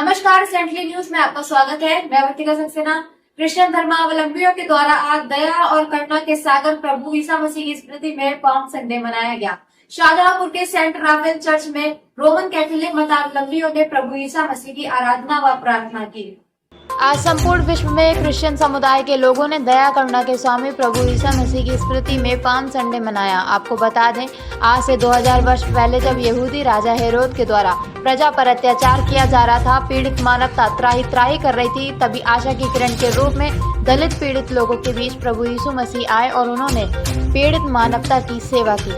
नमस्कार, centrally news में आपका स्वागत है। मैं वर्तिका सक्सेना। क्रिश्चियन धर्मावलंबियों के द्वारा आज दया और करुणा के सागर प्रभु ईसा मसीह की स्मृति में पाम संडे मनाया गया। शाहजहांपुर के सेंट राफेल चर्च में रोमन कैथोलिक मतावलंबियों ने प्रभु ईसा मसीह की आराधना व प्रार्थना की। आज संपूर्ण विश्व में क्रिश्चियन समुदाय के लोगों ने दया करुणा के स्वामी प्रभु ईसा मसीह की स्मृति में पाम संडे मनाया। आपको बता दें, आज से 2000 वर्ष पहले जब यहूदी राजा हेरोद के द्वारा प्रजा पर अत्याचार किया जा रहा था, पीड़ित मानवता त्राही त्राही कर रही थी, तभी आशा की किरण के रूप में दलित पीड़ित लोगों के बीच प्रभु यीशु मसीह आए और उन्होंने पीड़ित मानवता की सेवा की।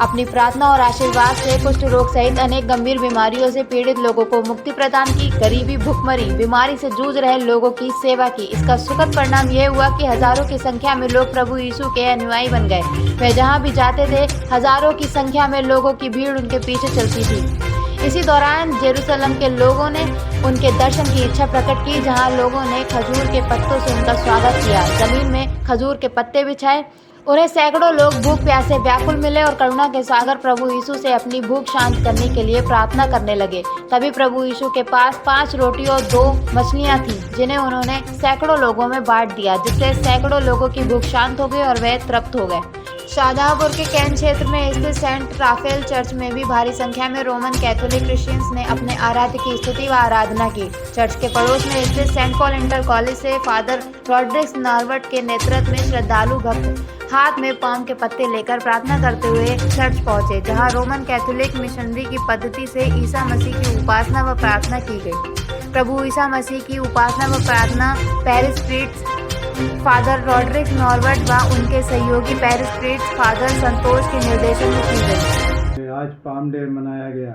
अपनी प्रार्थना और आशीर्वाद से कुष्ठ रोग सहित अनेक गंभीर बीमारियों से पीड़ित लोगों को मुक्ति प्रदान की। गरीबी, भुखमरी, बीमारी से जूझ रहे लोगों की सेवा की। इसका सुखद परिणाम यह हुआ कि हजारों की संख्या में लोग प्रभु यीशु के अनुयायी बन गए। वे जहां भी जाते थे, हजारों की संख्या में लोगों की भीड़ उनके पीछे चलती थी। इसी दौरान जेरूसलम के लोगों ने उनके दर्शन की इच्छा प्रकट की, जहां लोगों ने खजूर के पत्तों से उनका स्वागत किया। जमीन में खजूर के पत्ते बिछाए। उन्हें सैकड़ों लोग भूख प्यासे व्याकुल मिले और करुणा के सागर प्रभु यीशु से अपनी भूख शांत करने के लिए प्रार्थना करने लगे। तभी प्रभु यीशु के पास 5 रोटी और 2 मछलियां थीं, जिन्हें उन्होंने सैकड़ों लोगों में बांट दिया, जिससे सैकड़ों लोगों की भूख शांत हो गई और वे तृप्त हो गए। शाहजहांपुर के कैंट क्षेत्र में स्थित सेंट राफेल चर्च में भी भारी संख्या में रोमन कैथोलिक क्रिश्चियंस ने अपने आराध्य की स्तुति व आराधना की। चर्च के पड़ोस में स्थित सेंट पॉल इंटर कॉलेज से फादर रॉड्रिक्स नॉर्वर्ट के नेतृत्व में श्रद्धालु भक्त हाथ में पाम के पत्ते लेकर प्रार्थना करते हुए चर्च पहुंचे, जहां रोमन कैथोलिक मिशनरी की पद्धति से ईसा मसीह की उपासना व प्रार्थना की गई। प्रभु ईसा मसीह की उपासना व प्रार्थना पेरिस प्रीस्ट फादर रॉड्रिक्स नॉर्वर्ट व उनके सहयोगी पेरिस प्रीस्ट फादर संतोष के निर्देशन में की गई। आज पाम डे मनाया गया,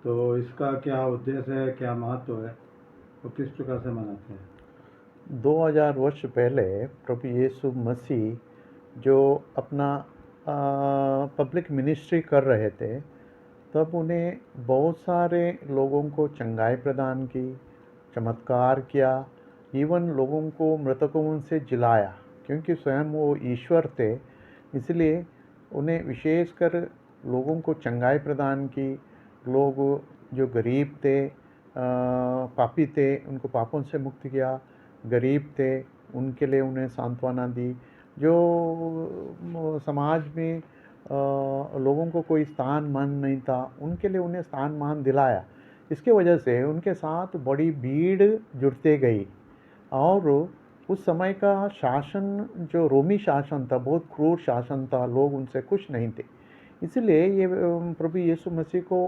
तो इसका क्या उद्देश्य है, क्या महत्व है, तो किस प्रकार से मनाते हैं? 2000 वर्ष पहले प्रभु यीशु मसीह जो अपना पब्लिक मिनिस्ट्री कर रहे थे, तब उन्हें बहुत सारे लोगों को चंगाई प्रदान की, चमत्कार किया, इवन लोगों को मृतकों से जिलाया, क्योंकि स्वयं वो ईश्वर थे। इसलिए उन्हें विशेषकर लोगों को चंगाई प्रदान की। लोग जो गरीब थे, पापी थे, उनको पापों से मुक्त किया। गरीब थे, उनके लिए उन्हें सांत्वना दी। जो समाज में लोगों को कोई स्थान मान नहीं था, उनके लिए उन्हें स्थान मान दिलाया। इसके वजह से उनके साथ बड़ी भीड़ जुड़ते गई और उस समय का शासन, जो रोमी शासन था, बहुत क्रूर शासन था, लोग उनसे खुश नहीं थे। इसलिए ये प्रभु यीशु मसीह को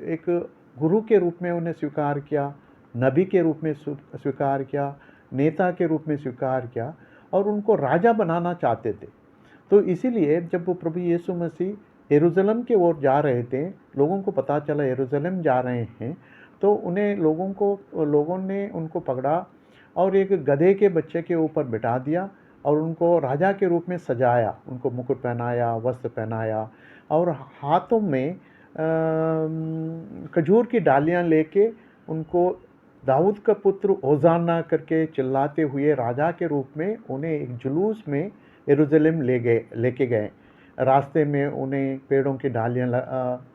एक गुरु के रूप में उन्हें स्वीकार किया, नबी के रूप में स्वीकार किया, नेता के रूप में स्वीकार किया और उनको राजा बनाना चाहते थे। तो इसीलिए जब वो प्रभु यीशु मसीह यरूशलेम की ओर जा रहे थे, लोगों को पता चला यरूशलेम जा रहे हैं, तो उन्हें लोगों ने उनको पकड़ा और एक गधे के बच्चे के ऊपर बिठा दिया और उनको राजा के रूप में सजाया। उनको मुकुट पहनाया, वस्त्र पहनाया और हाथों में खजूर की डालियां लेके उनको दाऊद का पुत्र होसाना करके चिल्लाते हुए राजा के रूप में उन्हें एक जुलूस में यरूशलेम लेके गए। रास्ते में उन्हें पेड़ों की डालियां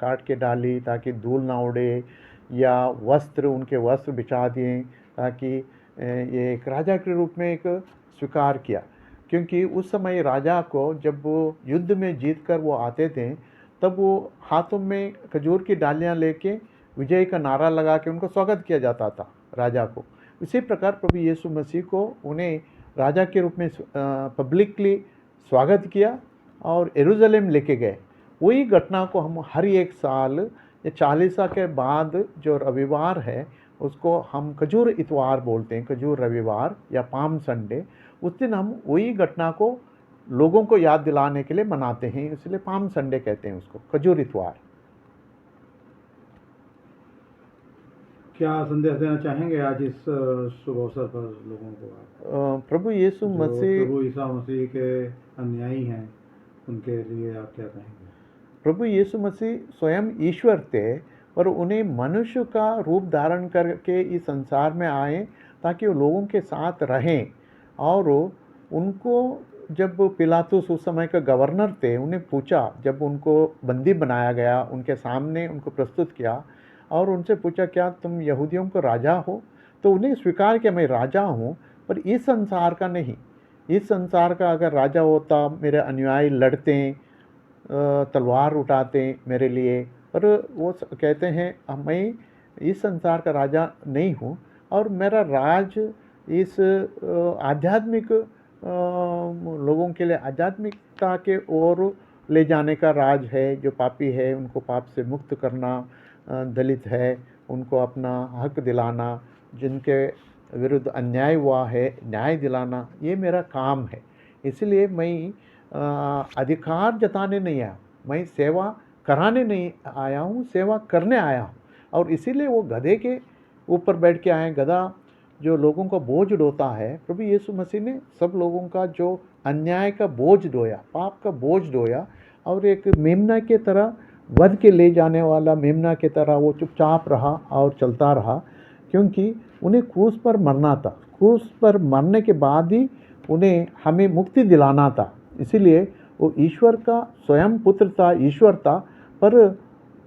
काट के डाली ताकि धूल ना उड़े, या उनके वस्त्र बिछा दिए ताकि ये एक राजा के रूप में एक स्वीकार किया। क्योंकि उस समय राजा को जब वो युद्ध में जीत कर वो आते थे, तब वो हाथों में खजूर की डालियां लेके विजय का नारा लगा के उनको स्वागत किया जाता था राजा को। इसी प्रकार प्रभु यीशु मसीह को उन्हें राजा के रूप में पब्लिकली स्वागत किया और यरूशलेम लेके गए। वही घटना को हम हर एक साल या 40 के बाद जो रविवार है, उसको हम खजूर इतवार बोलते हैं, खजूर रविवार या पाम संडे। उस दिन हम वही घटना को लोगों को याद दिलाने के लिए मनाते हैं, इसलिए पाम संडे कहते हैं उसको, खजूर इतवार। क्या संदेश देना चाहेंगे आज इस शुभ अवसर पर लोगों को? प्रभु यीशु मसीह, प्रभु ईसा मसीह के अनुयायी हैं, उनके लिए आप क्या कहेंगे? प्रभु यीशु मसीह स्वयं ईश्वर थे और उन्हें मनुष्य का रूप धारण करके इस संसार में आए ताकि वो लोगों के साथ रहें। और उनको जब पिलातुस उस समय का गवर्नर थे, उन्हें पूछा, जब उनको बंदी बनाया गया, उनके सामने उनको प्रस्तुत किया और उनसे पूछा क्या तुम यहूदियों को राजा हो, तो उन्हें स्वीकार किया मैं राजा हूँ, पर इस संसार का नहीं। इस संसार का अगर राजा होता, मेरे अनुयायी लड़ते, तलवार उठाते मेरे लिए, पर वो कहते हैं मैं इस संसार का राजा नहीं हूँ, और मेरा राज इस आध्यात्मिक लोगों के लिए आध्यात्मिकता के ओर ले जाने का राज है। जो पापी है उनको पाप से मुक्त करना, दलित है उनको अपना हक दिलाना, जिनके विरुद्ध अन्याय हुआ है न्याय दिलाना, ये मेरा काम है। इसलिए मैं अधिकार जताने नहीं आया, मैं सेवा कराने नहीं आया हूँ, सेवा करने आया हूँ। और इसीलिए वो गधे के ऊपर बैठ के आए। गधा जो लोगों का बोझ ढोता है, प्रभु यीशु मसीह ने सब लोगों का जो अन्याय का बोझ ढोया, पाप का बोझ ढोया, और एक मेमना के तरह, वध के ले जाने वाला मेमना के तरह वो चुपचाप रहा और चलता रहा, क्योंकि उन्हें क्रूस पर मरना था। क्रूस पर मरने के बाद ही उन्हें हमें मुक्ति दिलाना था। इसीलिए वो ईश्वर का स्वयं पुत्र था, ईश्वर था, पर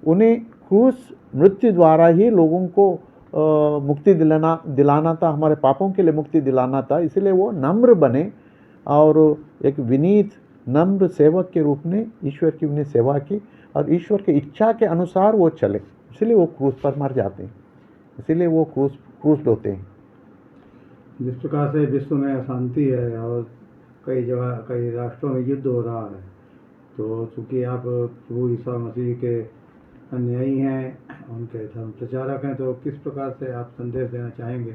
उन्हें क्रूस मृत्यु द्वारा ही लोगों को मुक्ति दिलाना था, हमारे पापों के लिए मुक्ति दिलाना था। इसलिए वो नम्र बने और एक विनीत नम्र सेवक के रूप में ईश्वर की उन्हें सेवा की, और ईश्वर की इच्छा के अनुसार वो चले। इसलिए वो क्रूस पर मर जाते हैं, इसीलिए वो क्रूस ढोते हैं। जिस प्रकार से विश्व में अशांति है और कई जगह कई राष्ट्रों में युद्ध हो रहा है, तो चूँकि आप प्रभु ईसा मसीह के अनुयायी हैं, उनके धर्म प्रचारक हैं, तो किस प्रकार से आप संदेश देना चाहेंगे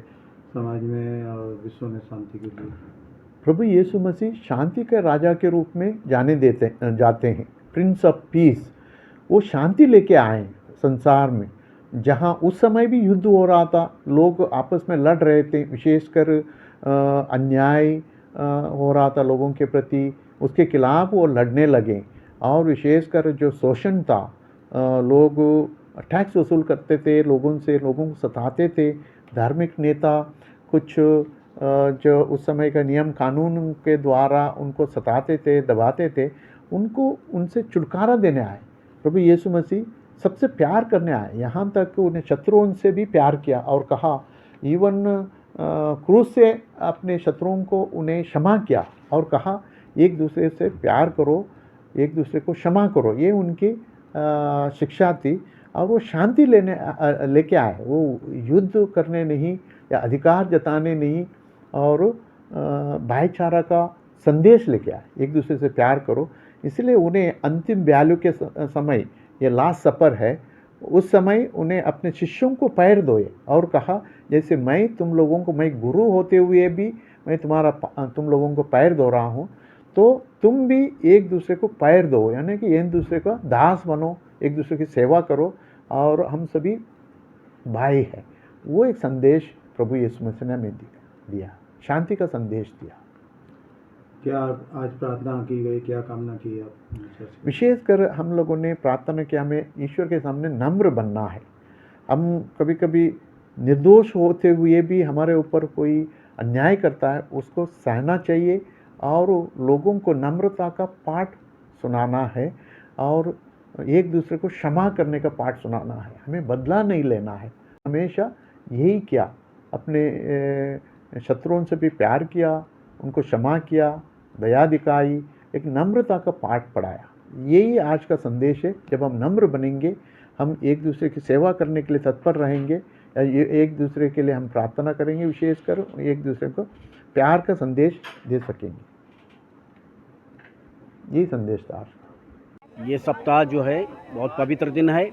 समाज में और विश्व में शांति के लिए? प्रभु यीशु मसीह शांति के राजा के रूप में जाते हैं, प्रिंस ऑफ पीस। वो शांति लेके आए संसार में, जहाँ उस समय भी युद्ध हो रहा था, लोग आपस में लड़ रहे थे, विशेषकर अन्याय हो रहा था लोगों के प्रति, उसके खिलाफ वो लड़ने लगे। और विशेषकर जो शोषण था, लोग टैक्स वसूल करते थे लोगों से, लोगों को सताते थे। धार्मिक नेता कुछ जो उस समय का नियम कानून के द्वारा उनको सताते थे, दबाते थे, उनको उनसे छुटकारा देने आए। प्रभु यीशु मसीह सबसे प्यार करने आए, यहाँ तक उन्हें शत्रुओं से भी प्यार किया और कहा, इवन क्रूस से अपने शत्रुओं को उन्हें क्षमा किया और कहा एक दूसरे से प्यार करो, एक दूसरे को क्षमा करो। ये उनकी शिक्षा थी, और वो शांति लेके आए। वो युद्ध करने नहीं या अधिकार जताने नहीं, और भाईचारा का संदेश लेके आए, एक दूसरे से प्यार करो। इसलिए उन्हें अंतिम वैल्यू के समय, ये लास्ट सपर है, उस समय उन्हें अपने शिष्यों को पैर धोए और कहा, जैसे मैं तुम लोगों को, मैं गुरु होते हुए भी मैं तुम लोगों को पैर धो रहा हूँ, तो तुम भी एक दूसरे को पैर दो, यानी कि एक दूसरे का दास बनो, एक दूसरे की सेवा करो, और हम सभी भाई हैं। वो एक संदेश प्रभु यीशु मसीह ने हमें दिया, शांति का संदेश दिया। क्या आज प्रार्थना की गई, क्या कामना की आप? विशेषकर हम लोगों ने प्रार्थना किया, हमें ईश्वर के सामने नम्र बनना है। हम कभी कभी निर्दोष होते हुए भी हमारे ऊपर कोई अन्याय करता है, उसको सहना चाहिए और लोगों को नम्रता का पाठ सुनाना है, और एक दूसरे को क्षमा करने का पाठ सुनाना है। हमें बदला नहीं लेना है, हमेशा यही किया, अपने शत्रुओं से भी प्यार किया, उनको क्षमा किया, दया दिखाई, एक नम्रता का पाठ पढ़ाया। यही आज का संदेश है। जब हम नम्र बनेंगे, हम एक दूसरे की सेवा करने के लिए तत्पर रहेंगे, एक दूसरे के लिए हम प्रार्थना करेंगे, विशेषकर एक दूसरे को प्यार का संदेश दे सकेंगे। यही संदेश था आज का। ये सप्ताह जो है बहुत पवित्र दिन है,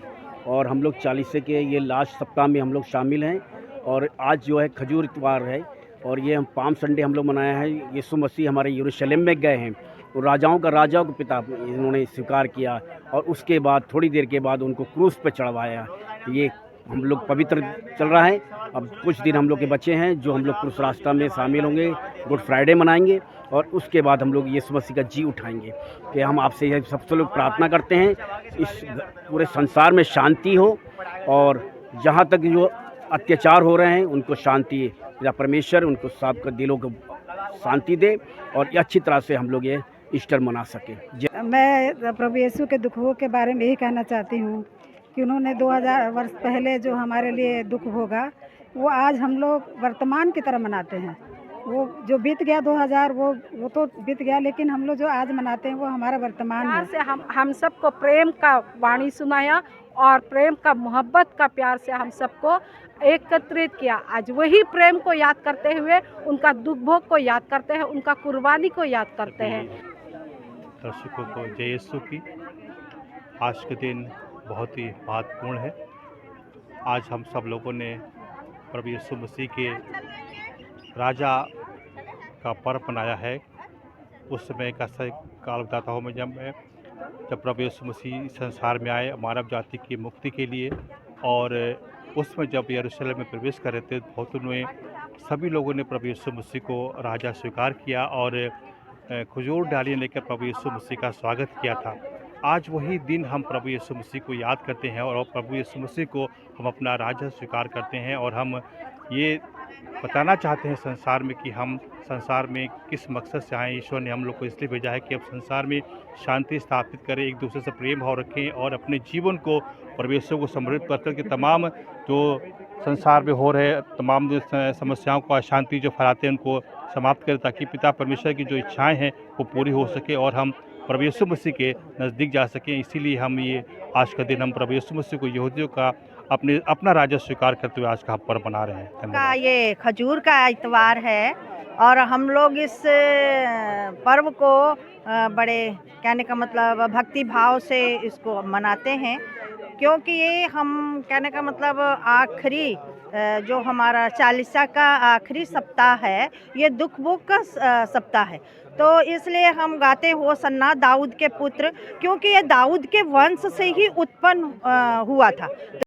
और हम लोग 40 के ये लास्ट सप्ताह में हम लोग शामिल हैं। और आज जो है खजूर इतवार है, और ये हम पाम संडे हम लोग मनाया है। यीशु मसीह हमारे यरूशलेम में गए हैं, वो राजाओं का राजाओं का पिता इन्होंने स्वीकार किया, और उसके बाद थोड़ी देर के बाद उनको क्रूस पे चढ़वाया। ये हम लोग पवित्र चल रहा है। अब कुछ दिन हम लोग के बचे हैं, जो हम लोग क्रूस रास्ता में शामिल होंगे, गुड फ्राइडे मनाएंगे, और उसके बाद हम लोग यीशु मसीह का जी उठाएंगे। कि हम आपसे यह सबसे लोग प्रार्थना करते हैं, इस पूरे संसार में शांति हो, और जहाँ तक जो अत्याचार हो रहे हैं उनको शांति, या परमेश्वर उनको सबके दिलों को शांति दे, और ये अच्छी तरह से हम लोग ये ईस्टर मना सकें। मैं प्रभु यीशु के दुखों के बारे में यही कहना चाहती हूँ कि उन्होंने 2000 वर्ष पहले जो हमारे लिए दुख भोगा, वो आज हम लोग वर्तमान की तरह मनाते हैं। वो जो बीत गया 2000 वो तो बीत गया, लेकिन हम लोग जो आज मनाते हैं वो हमारा वर्तमान प्यार है। से हम सबको प्रेम का वाणी सुनाया और प्रेम का मोहब्बत का प्यार से हम सबको एकत्रित किया। आज वही प्रेम को याद करते हुए उनका दुख भोग को याद करते हैं, उनका कुर्बानी को याद करते हैं। दर्शकों को जय यीशु की। आज के दिन बहुत ही महत्वपूर्ण है। आज हम सब लोगों ने प्रभु यीशु मसीह के राजा का पर्व मनाया है। उस समय का काल बताता हूँ मैं, जब प्रभु यीशु मसीह संसार में आए मानव जाति की मुक्ति के लिए, और उसमें जब यरूशलेम में प्रवेश कर रहे थे बहुतों ने, सभी लोगों ने प्रभु यीशु मसीह को राजा स्वीकार किया और खजूर डालियाँ लेकर प्रभु यीशु मसीह का स्वागत किया था। आज वही दिन हम प्रभु यीशु मसीह को याद करते हैं और प्रभु यीशु मसीह को हम अपना राजा स्वीकार करते हैं, और हम ये बताना चाहते हैं संसार में कि हम संसार में किस मकसद से आए। ईश्वर ने हम लोग को इसलिए भेजा है कि अब संसार में शांति स्थापित करें, एक दूसरे से प्रेम भाव रखें और अपने जीवन को परमेश्वर को समर्पित कर करके तमाम जो संसार में हो रहे तमाम जो समस्याओं को, अशांति जो फैलाते हैं उनको समाप्त करें, ताकि पिता परमेश्वर की जो इच्छाएं हैं वो पूरी हो सके और हम प्रभु यीशु मसीह के नज़दीक जा सकें। इसीलिए हम ये आज का दिन हम प्रभु यीशु मसीह को यहूदियों का अपना राजा स्वीकार करते हुए आज का पर्व मना रहे हैं। का ये खजूर का इतवार है और हम लोग इस पर्व को बड़े, कहने का मतलब भक्ति भाव से इसको मनाते हैं, क्योंकि ये हम कहने का मतलब आखिरी जो हमारा चालीसा का आखिरी सप्ताह है, ये दुख भोग का सप्ताह है। तो इसलिए हम गाते हो सन्ना दाऊद के पुत्र, क्योंकि ये दाऊद के वंश से ही उत्पन्न हुआ था।